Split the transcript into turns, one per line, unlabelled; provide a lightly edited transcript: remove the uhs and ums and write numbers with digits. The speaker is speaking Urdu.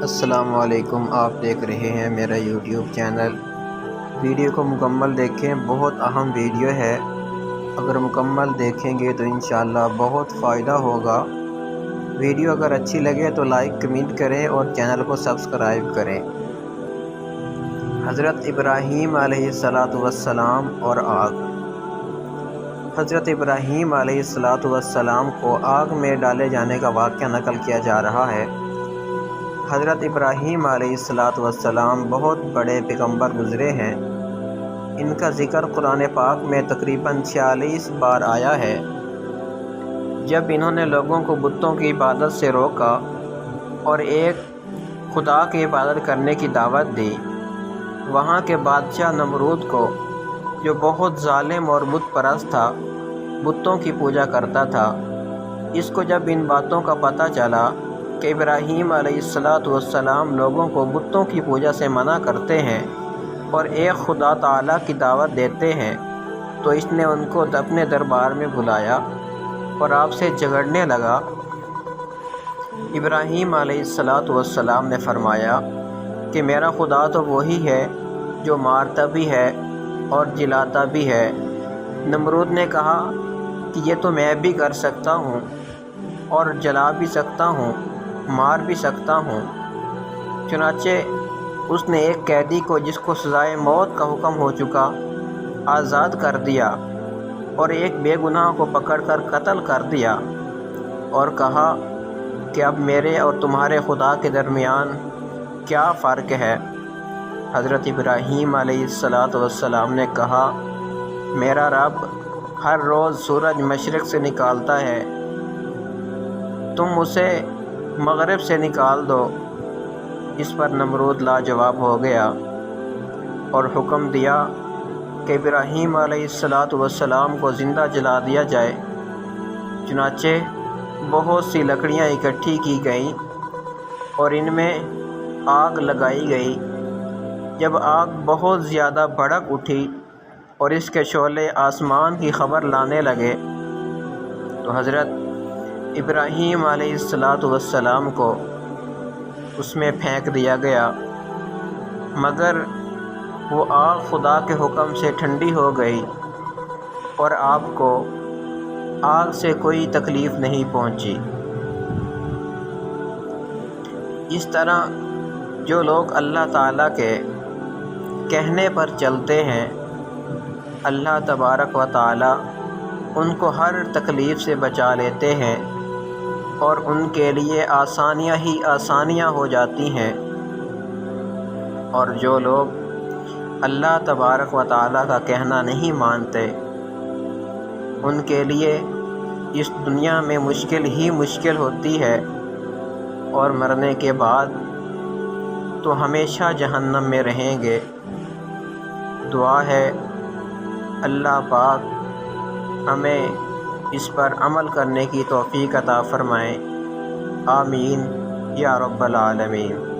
السلام علیکم، آپ دیکھ رہے ہیں میرا یوٹیوب چینل۔ ویڈیو کو مکمل دیکھیں، بہت اہم ویڈیو ہے۔ اگر مکمل دیکھیں گے تو انشاءاللہ بہت فائدہ ہوگا۔ ویڈیو اگر اچھی لگے تو لائک کمنٹ کریں اور چینل کو سبسکرائب کریں۔ حضرت ابراہیم علیہ السلام اور آگ۔ حضرت ابراہیم علیہ السلام کو آگ میں ڈالے جانے کا واقعہ نقل کیا جا رہا ہے۔ حضرت ابراہیم علیہ السلام بہت بڑے پیغمبر گزرے ہیں۔ ان کا ذکر قرآن پاک میں تقریباً 46 بار آیا ہے۔ جب انہوں نے لوگوں کو بتوں کی عبادت سے روکا اور ایک خدا کی عبادت کرنے کی دعوت دی، وہاں کے بادشاہ نمرود کو، جو بہت ظالم اور بت پرست تھا، بتوں کی پوجا کرتا تھا، اس کو جب ان باتوں کا پتہ چلا کہ ابراہیم علیہ السلام لوگوں کو بتوں کی پوجا سے منع کرتے ہیں اور ایک خدا تعالیٰ کی دعوت دیتے ہیں، تو اس نے ان کو اپنے دربار میں بلایا اور آپ سے جھگڑنے لگا۔ ابراہیم علیہ السلام نے فرمایا کہ میرا خدا تو وہی ہے جو مارتا بھی ہے اور جلاتا بھی ہے۔ نمرود نے کہا کہ یہ تو میں بھی کر سکتا ہوں اور جلا بھی سکتا ہوں، مار بھی سکتا ہوں۔ چنانچہ اس نے ایک قیدی کو، جس کو سزائے موت کا حکم ہو چکا، آزاد کر دیا اور ایک بے گناہ کو پکڑ کر قتل کر دیا اور کہا کہ اب میرے اور تمہارے خدا کے درمیان کیا فرق ہے؟ حضرت ابراہیم علیہ السلام نے کہا، میرا رب ہر روز سورج مشرق سے نکالتا ہے، تم اسے مغرب سے نکال دو۔ اس پر نمرود لاجواب ہو گیا اور حکم دیا کہ ابراہیم علیہ السلام کو زندہ جلا دیا جائے۔ چنانچہ بہت سی لکڑیاں اکٹھی کی گئیں اور ان میں آگ لگائی گئی۔ جب آگ بہت زیادہ بھڑک اٹھی اور اس کے شعلے آسمان کی خبر لانے لگے، تو حضرت ابراہیم علیہ السلام کو اس میں پھینک دیا گیا، مگر وہ آگ خدا کے حکم سے ٹھنڈی ہو گئی اور آپ کو آگ سے کوئی تکلیف نہیں پہنچی۔ اس طرح جو لوگ اللہ تعالیٰ کے کہنے پر چلتے ہیں، اللہ تبارک و تعالیٰ ان کو ہر تکلیف سے بچا لیتے ہیں اور ان کے لیے آسانیاں ہی آسانیاں ہو جاتی ہیں۔ اور جو لوگ اللہ تبارک و تعالیٰ کا کہنا نہیں مانتے، ان کے لیے اس دنیا میں مشکل ہی مشکل ہوتی ہے اور مرنے کے بعد تو ہمیشہ جہنم میں رہیں گے۔ دعا ہے اللہ پاک ہمیں اس پر عمل کرنے کی توفیق عطا فرمائے۔ آمین یا رب العالمین۔